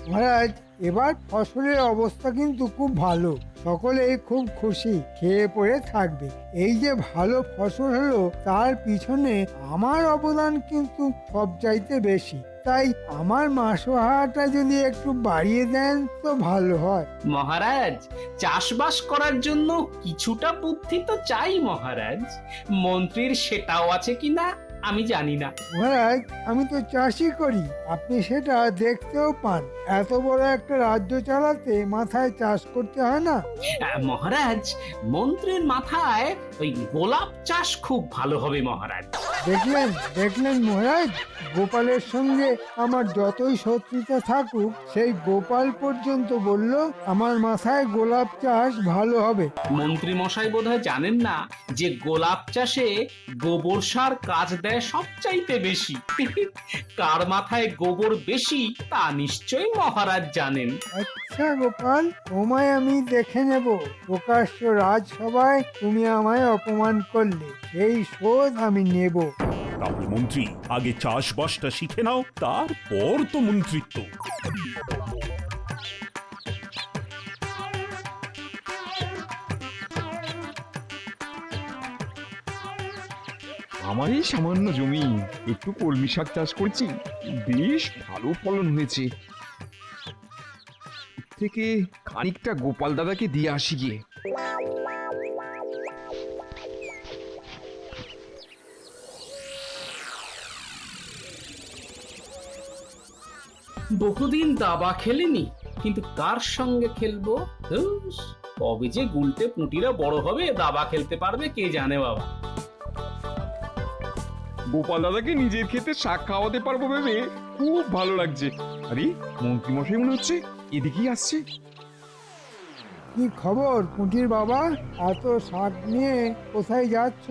মহারাজ, এবার ফসলের অবস্থা কিন্তু খুব ভালো, সকলেই খুব খুশি, খেয়ে পড়ে থাকবে। এই যে ভালো ফসল হলো, তার পিছনে আমার অবদান কিন্তু সবচাইতে বেশি। তাই আমার মাসোহারাটা যদি একটু বাড়িয়ে দেন তো ভালো হয়। মহারাজ, চাষবাস করার জন্য কিছুটা বুদ্ধি তো চাই মহারাজ। মন্ত্রীর সেটাও আছে কিনা আমি জানি না। মহারাজ, আমি তো চাষই করি, আপনি সেটা দেখতেও পান। এত বড় একটা রাজ্য চালাতে মাথায় চাষ করতে হয় না? মহারাজ, মন্ত্রীর মাথায় ওই গোলাপ চাষ খুব ভালো হবে মহারাজ। দেখলেন দেখলেন মহারাজ, গোপালের সঙ্গে আমার যতই শত্রুতা থাকুক, সেই গোপাল পর্যন্ত বলল আমার মাথায় গোলাপ চাষ ভালো হবে। মন্ত্রী মশাই বোধহয় জানেন না যে গোলাপ চাষে গোবর সার কাজ দেয় সবচাইতে বেশি। কার মাথায় গোবর বেশি তা নিশ্চয়ই মহারাজ জানেন। আচ্ছা গোপাল, তোমায় আমি দেখে নেব। প্রকাশ্য রাজসভায় তুমি আমায় অপমান করলে, সেই শোধ আমি নেব। তাহলে মন্ত্রী, আগে চাষবাসটা শিখে নাও, তারপর তো মন্ত্রিত্ব। আমার এই সামান্য জমি একটু কলমি শাক চাষ করছি, বেশ ভালো ফলন হয়েছে। এর থেকে খানিকটা গোপাল দাদাকে দিয়ে আসি গিয়ে। বহুদিন দাবা খেলিনি, কিন্তু কার সঙ্গে খেলবো? ধুস, কবে যে গুলটে পুঁটিরা বড় হবে দাবা খেলতে পারবে কে জানে বাবা। গোপাল দাদাকে নিজের ক্ষেতে শাক খাওয়াতে পারবো ভেবে খুব ভালো লাগছে। আরে মন্ত্রী মশাই মনে হচ্ছে এদিকেই আসছে। কি খবর পুঁটির বাবা, এত শাক নিয়ে কোথায় যাচ্ছ?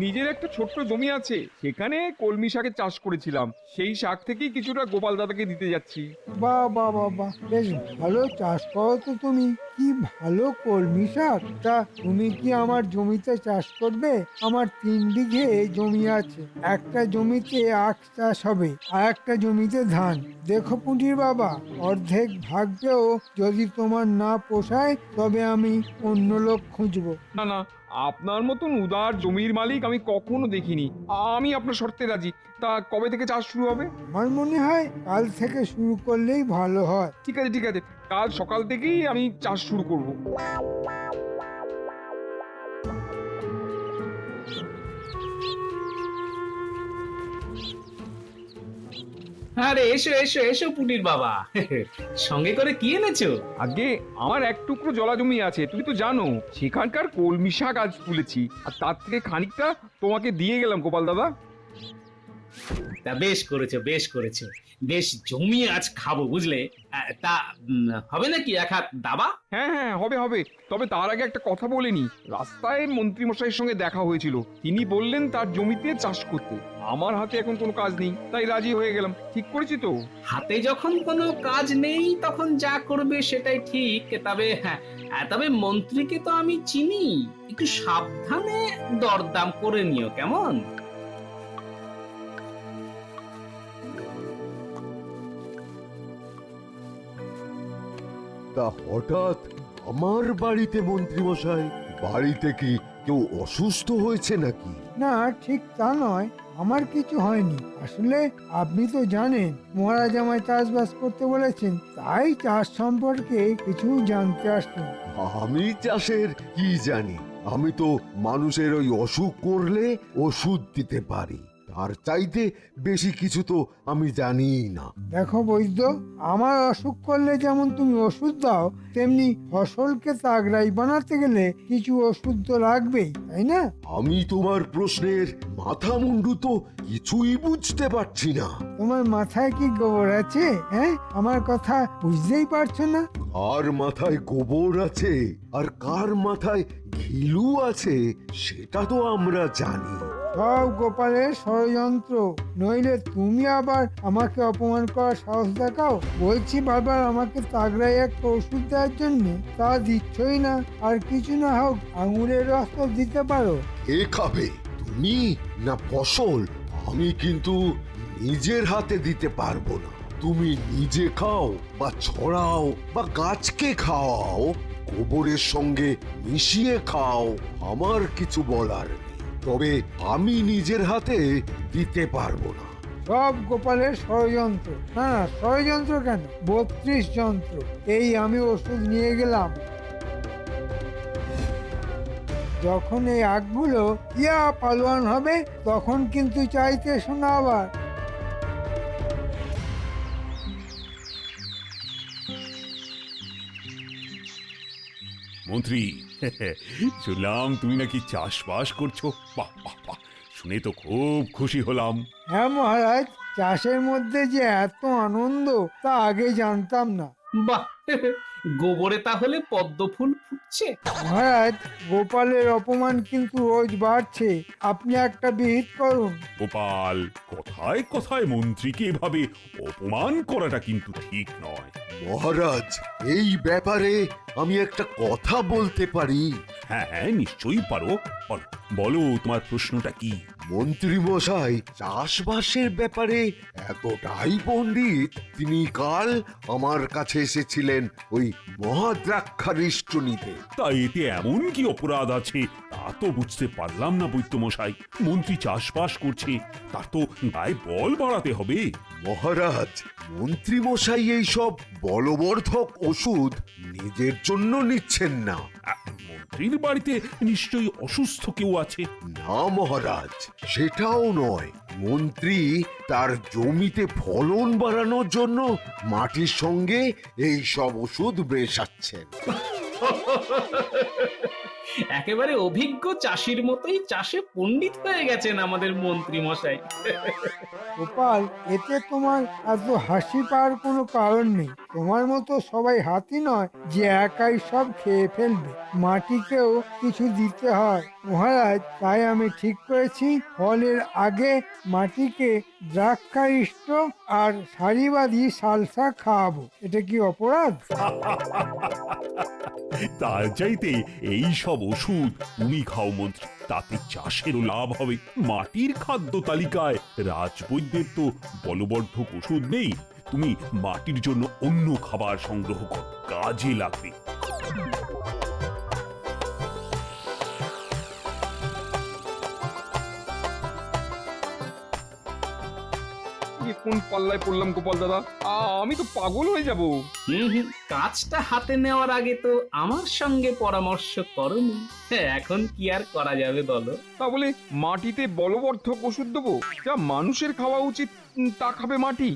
নিজের একটা ছোট্ট জমি আছে, সেখানে কলমি শাকের চাষ করেছিলাম, সেই শাক থেকেই কিছুটা গোপাল দাদাকে দিতে যাচ্ছি। বাহ বাহ বাহ বাহ, বেশ ভালো চাষ করো তো তুমি। কি ভালো কলমি শাক! তা তুমি কি আমার জমিতে চাষ করবে? আমার 3 বিঘে জমি আছে। একটা জমিতে আখ চাষ হবে, আর একটা জমিতে ধান। দেখো পুঁটির বাবা, অর্ধেক ভাগকেও যদি তোমার না পোষায়, তবে আমি অন্য লোক খুঁজবো। না না, আপনার মতন উদার জমির মালিক আমি কখনো দেখিনি। আমি আপনার শর্তে রাজি। তা কবে থেকে চাষ শুরু হবে? আমার মনে হয় কাল থেকে শুরু করলেই ভালো হয়। ঠিক আছে ঠিক আছে, কাল সকাল থেকেই আমি চাষ শুরু করব। আরে এসো এসো এসো পুটির বাবা, সঙ্গে করে কি এনেছো? আগে আমার এক টুকরো জলা জমি আছে, তুমি তো জানো, সেখানকার কলমি শাক আজ তুলেছি, আর তার থেকে খানিকটা তোমাকে দিয়ে গেলাম গোপাল দাদা। তা বেশ করেছো বেশ করেছো, বেশ জমিয়ে আজ খাবো বুঝলে। তা হবে নাকি এক হাত দাবা? হ্যাঁ হ্যাঁ, হবে হবে। তবে তার আগে একটা কথা বলিনি, রাস্তায় মন্ত্রী মশাইয়ের সঙ্গে দেখা হয়েছিল, তিনি বললেন তার জমিতে চাষ করতে। আমার হাতে এখন কোনো কাজ নেই, তাই রাজি হয়ে গেলাম। ঠিক করেছি তো? হাতে যখন কোনো কাজ নেই তখন যা করবে সেটাই ঠিক। তবে মন্ত্রীকে তো আমি চিনি, একটু সাবধানে দরদাম করে নিও কেমন? তা হঠাৎ আমার বাড়িতে মন্ত্রী মশাই? বাড়িতে কি কেউ অসুস্থ হয়েছে নাকি? না, ঠিক তা নয়, আমার কিছু হয়নি। আসলে আপনি তো জানেন মহারাজ আমায় চাষবাস করতে বলেছেন, তাই চাষ সম্পর্কে কিছু জানতে আসলাম। আমি চাষের কি জানি? আমি তো মানুষের ওই অসুখ করলে ওষুধ দিতে পারি, তার চাইতে বেশি কিছু তো আমি জানিই না। দেখো বৈদ্য, আমার অসুখ করলে যেমন তুমি ওষুধ দাও, তেমনি ফসলকে তাগড়াই বানাতে গেলে কিছু ওষুধ তো লাগবেই, তাই না? আমি তোমার প্রশ্নের মাথা মুন্ডু তো কিছুই বুঝতে পারছি না। তোমার মাথায় কি গোবর আছে? হ্যাঁ, আমার কথা বুঝতেই পারছো না? কার মাথায় গোবর আছে আর কার মাথায় ঘিলু আছে সেটা তো আমরা জানি। সব গোপালের ষড়যন্ত্র, নইলে তুমি আবার আমাকে অপমান করার সাহস দেখাও। বলছি বারবার আমাকে তাগড়াই একটা ওষুধ দেওয়ার জন্য, তা দিচ্ছই না। আর কিছু না হোক আঙুরের রস তো দিতে পারো। কে খাবে, তুমি না ফসল? আমি কিন্তু নিজের হাতে দিতে পারবো না। তুমি নিজে খাও বা ছড়াও বা গাছকে খাওয়াও, গোবরের সঙ্গে মিশিয়ে খাও, আমার কিছু বলার নেই। তবে আমি নিজের হাতে দিতে পারবো না। সব গোপালের ষড়যন্ত্র। না না, ষড়যন্ত্র কেন, 32 যন্ত্র। এই আমি ওষুধ নিয়ে গেলাম। যখন এই আগগুলো ইয়া পালোয়ান হবে, তখন কিন্তু চাইতে শোনা আবার। মন্ত্রী, শুনলাম তুমি নাকি চাষবাস করছো। বাহ বাহ বাহ, শুনে তো খুব খুশি হলাম। হ্যাঁ মহারাজ, চাষের মধ্যে যে এত আনন্দ তা আগে জানতাম না। বাহ, গোবরে তাহলে পদ্ম ফুল ফুটছে। মহারাজ, গোপালের অপমান কিন্তু রোজ বাড়ছে। আপনি একটা বিহিত করুন। গোপাল, কথায় কথায় মন্ত্রীকে এভাবে অপমান করাটা কিন্তু ঠিক নয়। মহারাজ, এই ব্যাপারে আমি একটা কথা বলতে পারি? হ্যাঁ হ্যাঁ, নিশ্চয়ই পারো। বলো বলো, তোমার প্রশ্নটা কি? মন্ত্রী মশাই চাষবাসের ব্যাপারে এতটাই পণ্ডিত, তিনি কাল আমার কাছে এসেছিলেন ওই মহাদ্রাক্ষারিষ্ট নিতে। তা এতে এমন কি অপরাধ আছে তা তো বুঝতে পারলাম না বৈদ্যমশাই। মন্ত্রী চাষবাস করছে, তার তো গায়ে বল বাড়াতে হবে। মহারাজ, মন্ত্রী মশাই এইসব বলবর্ধক ওষুধ নিজের জন্য নিচ্ছেন না। মন্ত্রীর বাড়িতে নিশ্চয়ই অসুস্থ কেউ আছে। না মহারাজ, সেটাও নয়। মন্ত্রী তার জমিতে ফলন বাড়ানোর জন্য মাটির সঙ্গে এই সব ওষুধ মেশাচ্ছেন। একেবারে অভিজ্ঞ চাষির মতোই চাষে পণ্ডিত হয়ে গেছেন আমাদের মন্ত্রী মশাই। গোপাল, এতে তোমার এত হাসি পাওয়ার কোনো কারণ নেই। তোমার মতো সবাই হাতি নয় যে একাই সব খেয়ে ফেলবে। মাটিকেও কিছু দিতে হয় মহারাজ। তাই আমি ঠিক করেছি, ফলের আগে মাটিকে দ্রাক্ষারিষ্ট আর সারিবাদী সালসা খাওয়াবো। এটা কি অপরাধ? তার চাইতে এই সব ওষুধ তুমি খাও মন্ত্রী, তাতে চাষেরও লাভ হবে। মাটির খাদ্য তালিকায় রাজবৈদ্যের তো বলবর্ধক ওষুধ নেই। তুমি মাটির জন্য অন্য খাবার সংগ্রহ কর, কাজে লাগবে। কোন পাল্লায় পড়লাম গোপাল দাদা, আমি তো পাগল হয়ে যাব। কাজটা হাতে নেওয়ার আগে তো আমার সঙ্গে পরামর্শ করনি। এখন কি আর করা যাবে বলো? তা বলে মাটিতে বলবর্ধক ওষুধ দেবো? যা মানুষের খাওয়া উচিত তা খাবে মাটি?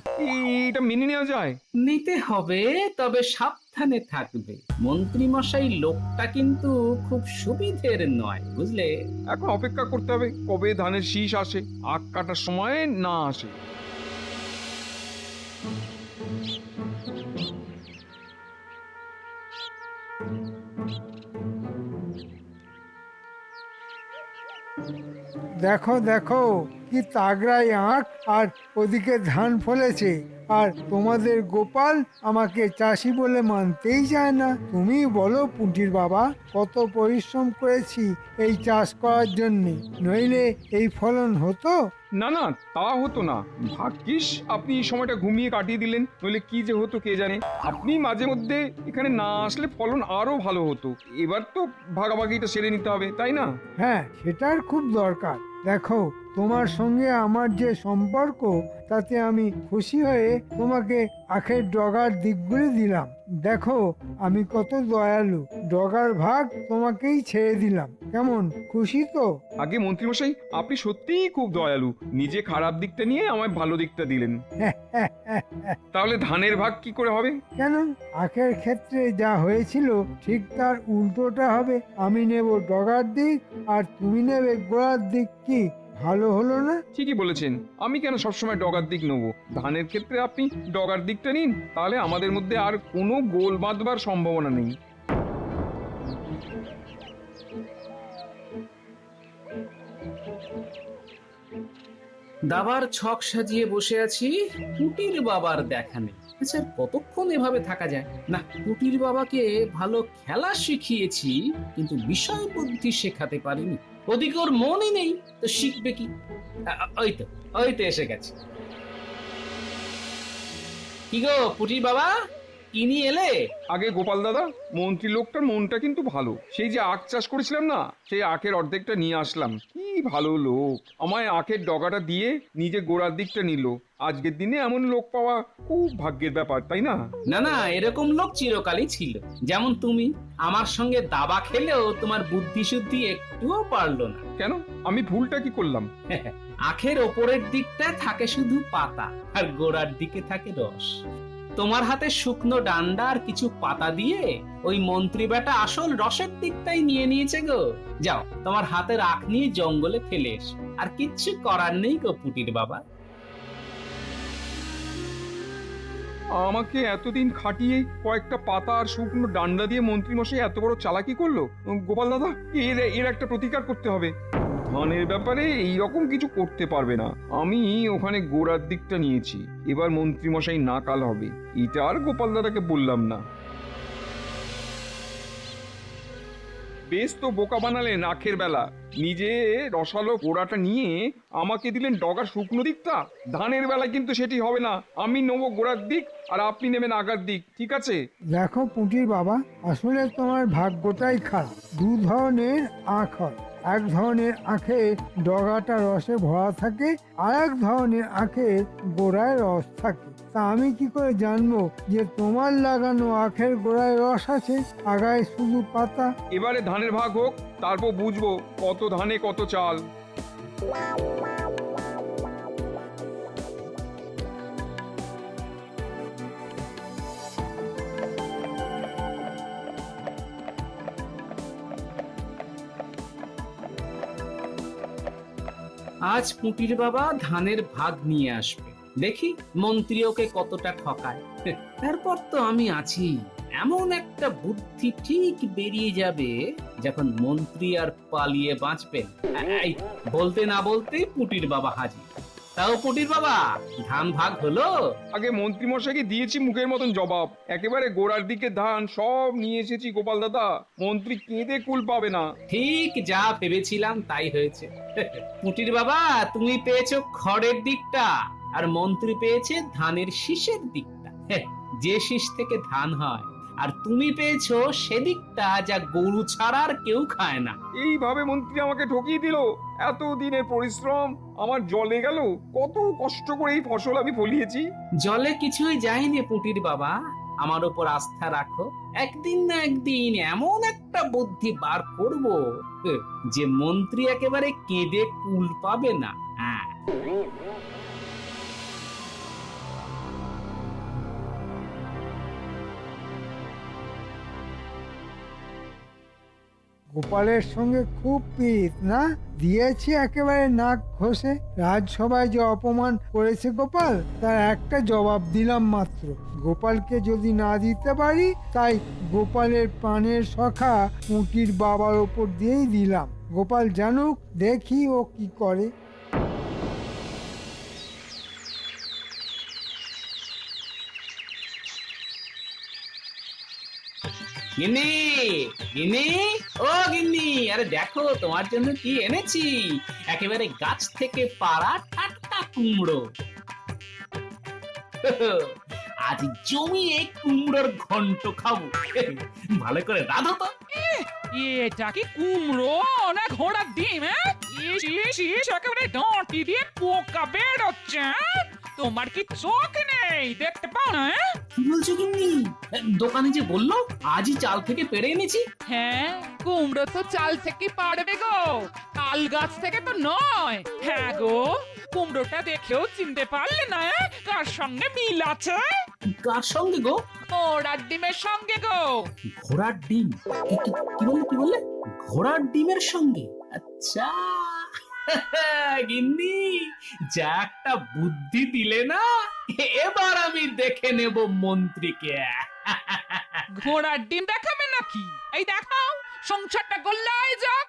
এটা মেনে নেওয়া যায়? নিতে হবে, তবে সাবধানে থাকবে। মন্ত্রী মশাই লোকটা কিন্তু খুব সুবিধের নয়, বুঝলে? এখন অপেক্ষা করতে হবে কবে ধানের শীষ আসে, আখ কাটার সময় না আসে। দেখো দেখো, কি তাগড়াই আঁক, আর ওদিকে ধান ফলেছে। আর তোমাদের গোপাল আমাকে চাষি বলে মানতেই চায় না। তুমি বলো পুঁটির বাবা, কত পরিশ্রম করেছি এই চাষ করার জন্যে, নইলে এই ফলন হতো? না না, তা হতো না। ভাগ্যিস আপনি এই সময়টা ঘুমিয়ে কাটিয়ে দিলেন, নইলে কি যে হতো কে জানে। আপনি মাঝে মধ্যে এখানে না আসলে ফলন আরো ভালো হতো। এবার তো ভাগাভাগিটা সেরে নিতে হবে, তাই না? হ্যাঁ, সেটার খুব দরকার। দেখো, তোমার সঙ্গে আমার যে সম্পর্ক, তাতে আমি খুশি হয়ে তোমাকে আখের ডগার দিকগুলি দিলাম। দেখো আমি কত দয়ালু, ডগার ভাগ তোমাকেই ছেড়ে দিলাম। কেমন, খুশি তো? আগে মন্ত্রীমশাই, আপনি সত্যিই খুব দয়ালু। নিজে খারাপ দিকটা নিয়ে আমায় ভালো দিকটা দিলেন। তাহলে ধানের ভাগ কি করে হবে? কেন, আখের ক্ষেত্রে যা হয়েছিল ঠিক তার উল্টোটা হবে। আমি নেব ডগার দিক আর তুমি নেবে গোড়ার দিক। কি ভালো হলো না? ঠিকই বলেছেন। আমি কেন সবসময় ডগার দিক নেবো? ধানের ক্ষেত্রে আপনি ডগার দিকটা নিন, তাহলে আমাদের মধ্যে আর কোনো গোল বাঁধবার সম্ভাবনা নেই। দাবার ছক সাজিয়ে বসে আছি, পুটির বাবার দেখা নেই। আচ্ছা, কতক্ষণ এভাবে থাকা যায়? না, পুটির বাবাকে ভালো খেলা শিখিয়েছি, কিন্তু বিষয় বুদ্ধি শেখাতে পারিনি। ওদিকে ওর মনই নেই, তো শিখবে কি? ওই তো এসে গেছে। কি গো পুটির বাবা, কি নিয়ে এলে? আগে গোপাল দাদা, মন্ত্রী লোকটার মনটা কিন্তু ভালো। সেই যে আখ চাষ করেছিলাম না, সেই আখের অর্ধেকটা নিয়ে আসলাম। কি ভালো লোক, আমায় আখের ডগাটা দিয়ে নিজে গোড়ার দিকটা নিল। আজকের দিনে এমন লোক পাওয়া খুব ভাগ্যের ব্যাপার, তাই না? না না, এরকম লোক চিরকালই ছিল। যেমন তুমি আমার সঙ্গে দাবা খেলেও তোমার বুদ্ধি শুদ্ধি একটুও পারলো না। কেন, আমি ভুলটা কি করলাম? আখের ওপরের দিকটায় থাকে শুধু পাতা, আর গোড়ার দিকে থাকে রস। তোমার হাতে শুকনো ডান্ডা আর কিছু পাতা দিয়ে ওই মন্ত্রী বেটা আসল রসের দিকটাই নিয়ে নিয়েছে গো। যাও, তোমার হাতের আখ নিয়ে জঙ্গলে ফেলে এসো। আর কিচ্ছু করার নেই গো পুটির বাবা। আমাকে এতদিন খাটিয়ে কয়েকটা পাতা আর শুকনো ডান্ডা দিয়ে মন্ত্রী মশাই এত বড় চালাকি করলো। গোপাল দাদা, এর একটা প্রতিকার করতে হবে। ধানের ব্যাপারে এই রকম কিছু করতে পারবে না। আমি ওখানে গোড়ার দিকটা নিয়েছি, এবার মন্ত্রী মশাই নাকাল হবে। এটা আর গোপাল দাদাকে বললাম না। বেশ তো বোকা বানালেন আখের বেলা। নিজে রসালো গোড়াটা নিয়ে আমাকে দিলেন ডগার শুকনো দিকটা। ধানের বেলা কিন্তু সেটি হবে না। আমি নেবো গোড়ার দিক আর আপনি নেবেন আগার দিক, ঠিক আছে? দেখো পুঁটির বাবা, আসলে তোমার ভাগ্যটাই খারাপ। দু ধরনের আখ হয়। এক ধরনের আখে ডগাটা রসে ভরা থাকে, আর এক ধরনের আখে গোড়ায় রস থাকে। তা আমি কি করে জানবো যে তোমার লাগানো আখের গোড়ায় রস আছে, আগায় শুধু পাতা? এবারে ধানের ভাগ হোক, তারপর বুঝবো কত ধানে কত চাল। আজ পুটির বাবা ধানের ভাগ নিয়ে আসবে, দেখি মন্ত্রী ওকে কতটা ঠকায়। তারপর তো আমি আছি। এমন একটা বুদ্ধি ঠিক বেরিয়ে যাবে যখন মন্ত্রী আর পালিয়ে বাঁচবেন। এই, বলতে না বলতেই পুটির বাবা হাজির। তাও পুটির বাবা, ধান ভাগ হলো? আগে মন্ত্রী মশাইকে দিয়েছি মুখের মতন জবাব। একেবারে গোড়ার দিকে ধান সব নিয়ে এসেছি গোপাল দাদা। মন্ত্রী কেঁদে কুল পাবে না। ঠিক যা ভেবেছিলাম তাই হয়েছে। পুটির বাবা, তুমি পেয়েছো খড়ের দিকটা, আর মন্ত্রী পেয়েছে ধানের শীষের দিকটা, যে শীষ থেকে ধান হয়। আর তুমি পেয়েছো সেদিকটা যা গরু ছাড়া আর কেউ খায় না। এইভাবে মন্ত্রী আমাকে ঠকিয়ে দিল। এত দিনের পরিশ্রম আমার জলে গেল। কত কষ্ট করে এই ফসল আমি ফলিয়েছি। জলে কিছুই যায়নি পুটির বাবা, আমার উপর আস্থা রাখো। একদিন না একদিন এমন একটা বুদ্ধি বার করব যে মন্ত্রী একেবারে কেঁদে কুল পাবে না। হ্যাঁ, গোপালের সঙ্গে খুব পিত না? দিয়েছি একেবারে নাক ঘষে। রাজসভায় যে অপমান করেছে গোপাল, তার একটা জবাব দিলাম মাত্র। গোপালকে যদি না দিতে পারি, তাই গোপালের প্রাণের সখা পুঁটির বাবার ওপর দিয়েই দিলাম। গোপাল জানুক, দেখি ও কি করে। গিন্নি, গিন্নি, ও গিন্নি, আরে দেখো তোমার জন্য কি এনেছি। একেবারে গাছ থেকে পাড়া টাটকা কুমড়ো। আজ জমিয়ে কুমড়োর ঘন্ট খাবো। ভালো করে রাঁধো তো। এটা কি কুমড়ো না ঘোড়ার ডিম? একেবারে ডাঁটি দিয়ে পোকা বেরোচ্ছে। তোমার কি চোখ নেই, দেখতে পাও না? কি বলছো গিন্নি? দোকানে যে বললো আজই চাল থেকে পেড়ে এনেছি। হ্যাঁ, কুমড়ো তো চাল থেকে পারবে গো, তাল গাছ থেকে তো নয়। হ্যাঁ গো, কুমড়োটা দেখেও চিনতে পারলে না কার সঙ্গে মিল আছে? কার সঙ্গে গো? ঘোড়ার ডিমের সঙ্গে গো। ঘোড়ার ডিম? কি বললে? ঘোড়ার ডিমের সঙ্গে? আচ্ছা গিন্নি, যা একটা বুদ্ধি দিলে না, এবার আমি দেখে নেব মন্ত্রীকে। ঘোড়ার ডিম দেখাবে নাকি? এই দেখাও, সংসারটা গোল্লায় যাক।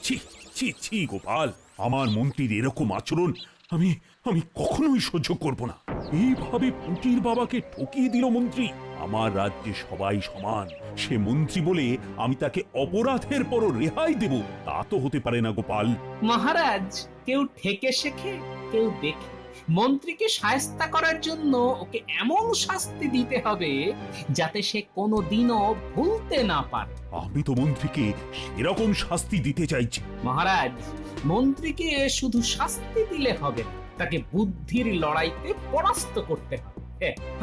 ছি ছি ছি গোপাল, আমার মন্ত্রীর এরকম আচরণ আমি আমি কখনোই সহ্য করব না। এইভাবে পুটির বাবাকে ঠকিয়ে দিল মন্ত্রী। আমার রাজ্যে সবাই সমান। সে মন্ত্রী বলে আমি তাকে অপরাধের পরও রেহাই দেব, তা তো হতে পারে না গোপাল। মহারাজ, কেউ ঠেকে শেখে কেউ দেখে মন্ত্রীকে শায়েস্তা করার জন্য ওকে এমন শাস্তি দিতে হবে যাতে সে কোনোদিনও ভুলতে না পারে। আমি তো মন্ত্রীকে সেরকম শাস্তি দিতে চাইছি। মহারাজ, মন্ত্রীকে শুধু শাস্তি দিলে হবে না, তাকে বুদ্ধির লড়াইতে পরাস্ত করতে হবে।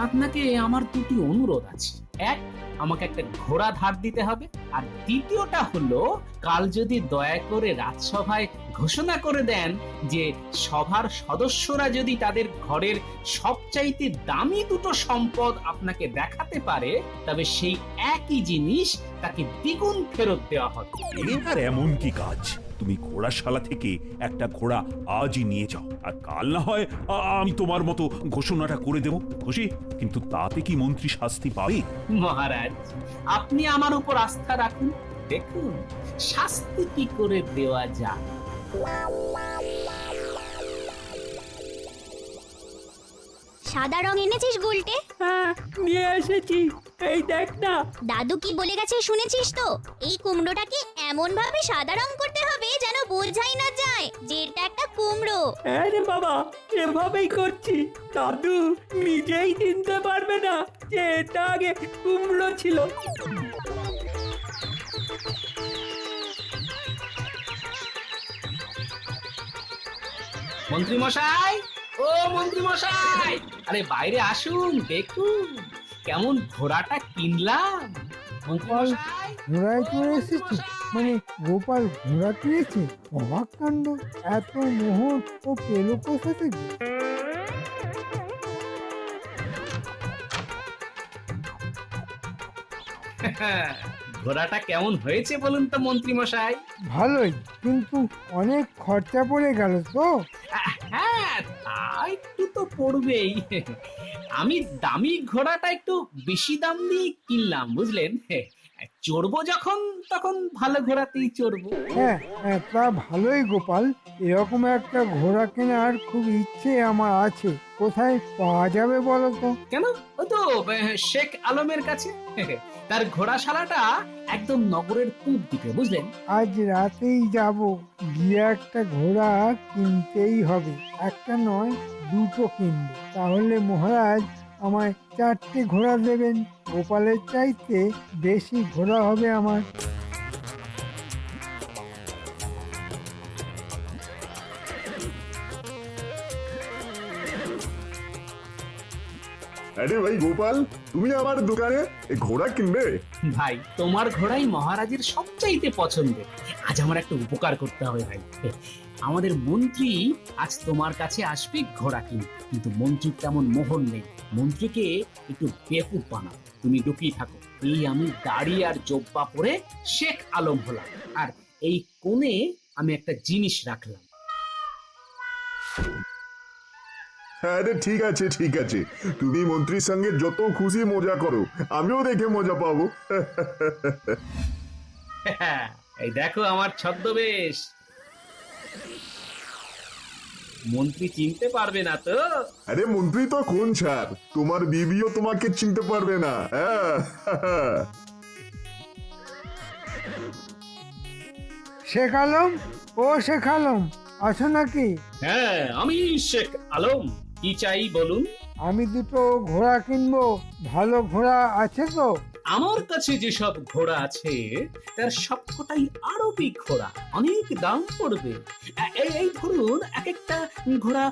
আপনাকে আমার দুটি অনুরোধ আছে। এক, আমাকে একটা ঘোড়া ধার দিতে হবে, আর দ্বিতীয়টা হলো কাল যদি দয়া করে রাজসভায় ঘোষণা করে দেন যে সভার সদস্যরা যদি তাদের ঘরের সবচাইতে দামি দুটো সম্পদ আপনাকে দেখাতে পারে, তবে সেই একই জিনিস তাকে দ্বিগুণ ফেরত দেওয়া হবে। আর এমন কি কাজ? তুমি ঘোড়াশালা থেকে একটা ঘোড়া আজই নিয়ে যাও, আর কাল না হয় আমি তোমার মতো ঘোষণাটা করে দেব, খুশি? কিন্তু তাতে কি মন্ত্রী শাস্তি পাবে? মহারাজ, আপনি আমার উপর আস্থা রাখুন, দেখুন শাস্তি কি করে দেওয়া যায়। সাদা রং এনেছিস গুলটে? হ্যাঁ, নিয়ে এসেছি, এই দেখ না। দাদু কি বলে গেছে শুনেছিস তো? এই কুমড়োটাকে এমন ভাবে সাদা রং করতে হবে যেন বোঝাই না যায় যে এটা একটা কুমড়ো। হ্যাঁ রে বাবা, এভাবেই করছি। দাদু নিজেই চিনতে পারবে না যে এটা আগে কুমড়ো ছিল। মন্ত্রী মশাই, ও মন্ত্রী মশাই, আরে বাইরে আসুন, দেখুন কেমন ঘোড়াটা কিনলাম। মন্ত্রী মশাই, ঘোড়ায় চড়ে এসেছে, মানে গোপাল ঘোড়া কিনেছে? অবাক কাণ্ড! এত মোহর ও পেল কোথা থেকে? ঘোড়াটা কেমন হয়েছে বলুন তো মন্ত্রী মশাই? ভালোই, কিন্তু অনেক খরচা পড়ে গেল তো। হ্যাঁ, তা একটু তো পড়বেই। আমি দামি ঘোড়াটা একটু বেশি দাম দিয়ে কিনলাম, বুঝলেন? চড়বো যখন তখন ভালো ঘোড়াতেই চড়বো। হ্যাঁ হ্যাঁ, তা ভালোই গোপাল। এরকম একটা ঘোড়া কেনার খুব ইচ্ছে আমার আছে। কোথায় পাওয়া যাবে বলো তো? কেন? ও তো শেখ আলমের কাছে। তার ঘোড়াশালাটা একদম নগরের পূব দিকে, বুঝলেন? আজ রাতেই যাব, গিয়ে একটা ঘোড়া কিনতেই হবে। একটা নয়, দুটো কিনবো। তাহলে মহারাজ আমায় 4টে ঘোড়া দেবেন। গোপালের চাইতে বেশি ঘোড়া হবে আমার। আরে ভাই গোপাল, তুমি আমার দোকানে এই ঘোড়া কিনবে? ভাই, তোমার ঘোড়াই মহারাজের সবচাইতে পছন্দের। আজ আমার একটা উপকার করতে হবে ভাই। আমাদের মন্ত্রী আজ তোমার কাছে আসবে ঘোড়া কিনতে, কিন্তু মন্ত্রীর তেমন মোহর নেই। মন্ত্রীকে একটু বেকুব বানাও। তুমি লুকিয়ে থাকো। এই আমি দাড়ি আর জোব্বা পরে শেখ আলম হলাম, আর এই কোণে আমি একটা জিনিস রাখলাম। হ্যাঁ রে, ঠিক আছে ঠিক আছে, তুমি মন্ত্রীর সঙ্গে যত খুশি মজা করো, আমিও দেখে মজা পাবো। এই দেখো আমার ছদ্মবেশ। মন্ত্রী চিনতে পারবে না তো? আরে মন্ত্রী তো কোন ছাড়, তোমার বিবিও তোমাকে চিনতে পারবে না। হ্যাঁ। শেখ আলম, ও শেখ আলম, আছো নাকি? হ্যাঁ, আমি শেখ আলম। কি চাই বলুন? আমি দুটো ঘোড়া কিনবো। ভালো ঘোড়া আছে তো? আমার কাছে যেসব ঘোড়া আছে তার সবকটাই আরবি ঘোড়া, অনেক দাম পড়বে। এই ধরুন, এক একটা ঘোড়া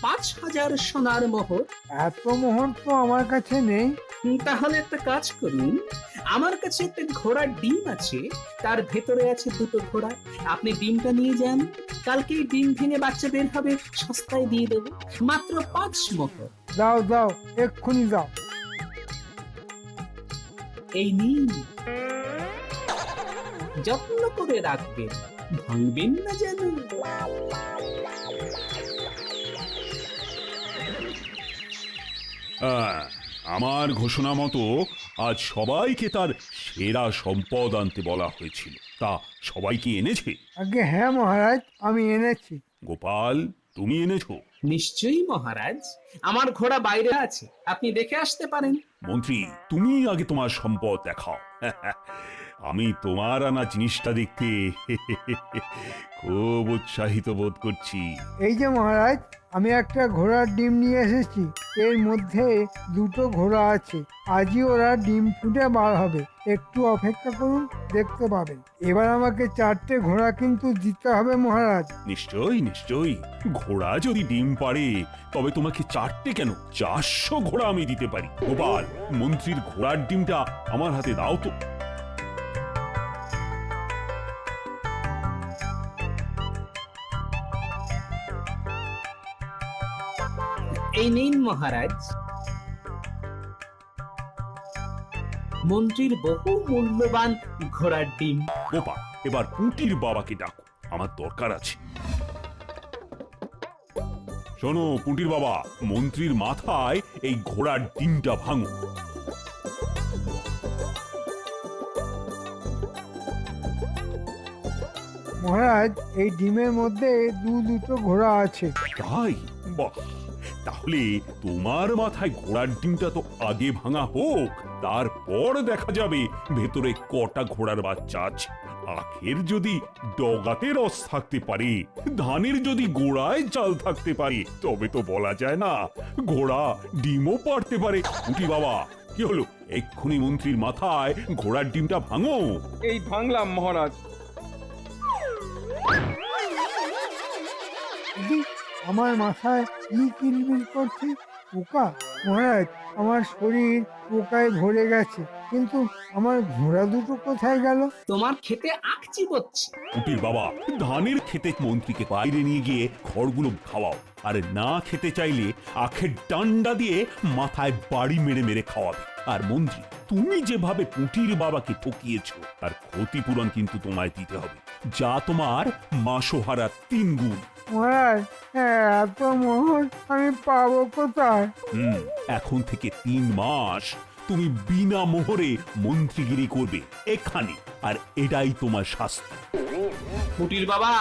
5,000 সোনার মোহর। এত মোহর তো আমার কাছে নেই। তাহলে একটা কাজ করুন, আমার কাছে একটা ঘোড়ার ডিম আছে, তার ভেতরে আছে দুটো ঘোড়া। আপনি ডিমটা নিয়ে যান, কালকেই ডিম ভেঙে বাচ্চা বের হবে, সস্তায় দিয়ে দেবো, মাত্র 5 মোহর। দাও দাও, এক্ষুনি দাও। এই নিন, যত্ন করে রাখবেন, ভাঙবেন না যেন। আমার ঘোষণা মতো আজ সবাইকে তার সেরা সম্পদ আনতে বলা হয়েছিল। তা সবাই কি এনেছে? আগে হ্যাঁ মহারাজ, আমি এনেছি। গোপাল, তুমি এনেছো? নিশ্চয়ই মহারাজ, আমার ঘোড়া বাইরে আছে, আপনি দেখে আসতে পারেন। মন্ত্রী, তুমি আগে তোমার সম্পদ দেখাও। আমি তোমার আনা জিনিসটা দেখতে খুব উৎসাহিত বোধ করছি। এই যে মহারাজ, আমি একটা ঘোড়ার ডিম নিয়ে এসেছি। এর মধ্যে দুটো ঘোড়া আছে। আজই ওরা ডিম ফুটে বার হবে। একটু অপেক্ষা করুন, দেখতে পাবেন। এবার আমাকে 4টে ঘোড়া কিন্তু দিতে হবে মহারাজ। নিশ্চয়ই নিশ্চয়ই, ঘোড়া যদি ডিম পারে তবে তোমাকে 4টে কেন 400 ঘোড়া আমি দিতে পারি। গোপাল, মন্ত্রীর ঘোড়ার ডিমটা আমার হাতে দাও তো। এই নিন মহারাজ, মন্ত্রীর বহু মূল্যবান ঘোড়ার ডিম। গোপাল, এবার পুঁটির বাবাকে ডাকো, আমার দরকার আছে। শোনো পুঁটির বাবা, মন্ত্রীর মাথায় এই ঘোড়ার ডিমটা ভাঙো। মহারাজ, এই ডিমের মধ্যে দুটো ঘোড়া আছে। তাই? বাহ, তাহলে তোমার মাথায় ঘোড়ার ডিমটা তো আগে ভাঙা হোক, তারপর দেখা যাবে ভেতরে কটা ঘোড়ার বাচ্চা আছে। আখের যদি ডগাতে রস থাকতে পারে, ধানের যদি গোড়ায় চাল থাকতে পারে, তবে তো বলা যায় না ঘোড়া ডিমও পারতে পারে। উঠি বাবা, কি হলো? এক্ষুনি মন্ত্রীর মাথায় ঘোড়ার ডিমটা ভাঙো। এই ভাঙলাম মহারাজ। দিদি, আমার মাথায় কি কিলবিল করছে? পোকা? মহারাজ, আমার শরীর পোকায় ভরে গেছে, কিন্তু আমার ঘোড়া দুটো কোথায় গেল? তোমার খেতে আখ চিবোচ্ছে। উটির বাবা, ধানের খেতে মন্ত্রীকে বাইরে নিয়ে গিয়ে খড়গুলো খাওয়াও, আর না খেতে চাইলে আখের ডান্ডা দিয়ে মাথায় বাড়ি মেরে মেরে খাওয়াবে। আর মন্ত্রী, তুমি যেভাবে পুঁটির বাবাকে ঠকিয়েছো তার ক্ষতিপূরণ কিন্তু তোমায় দিতে হবে, যা তোমার মাসোহারা 3 গুণ। মহারাজ, এত মোহর আমি পাবো কোথায়? এখন থেকে 3 মাস তুমি বিনা মোহরে মন্ত্রীগিরি করবে এখানে, আর এটাই তোমার শাস্তি। কুটির বাবা,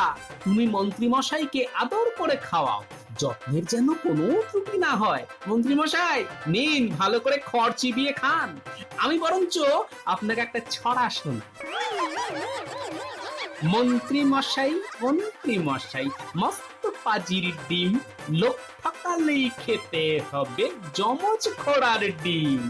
তুমি মন্ত্রী মশাইকে আদর করে খাওয়াও, যত্নের যেন কোনো ত্রুটি না হয়। মন্ত্রী মশাই নিন, ভালো করে খড় চিবিয়ে খান। আমি বরঞ্চ আপনাকে একটা ছড়া শোনাই। মন্ত্রী মশাই মস্ত পাজির ডিম, লোক ঠকালেই খেতে হবে যমজ ঘোড়ার ডিম।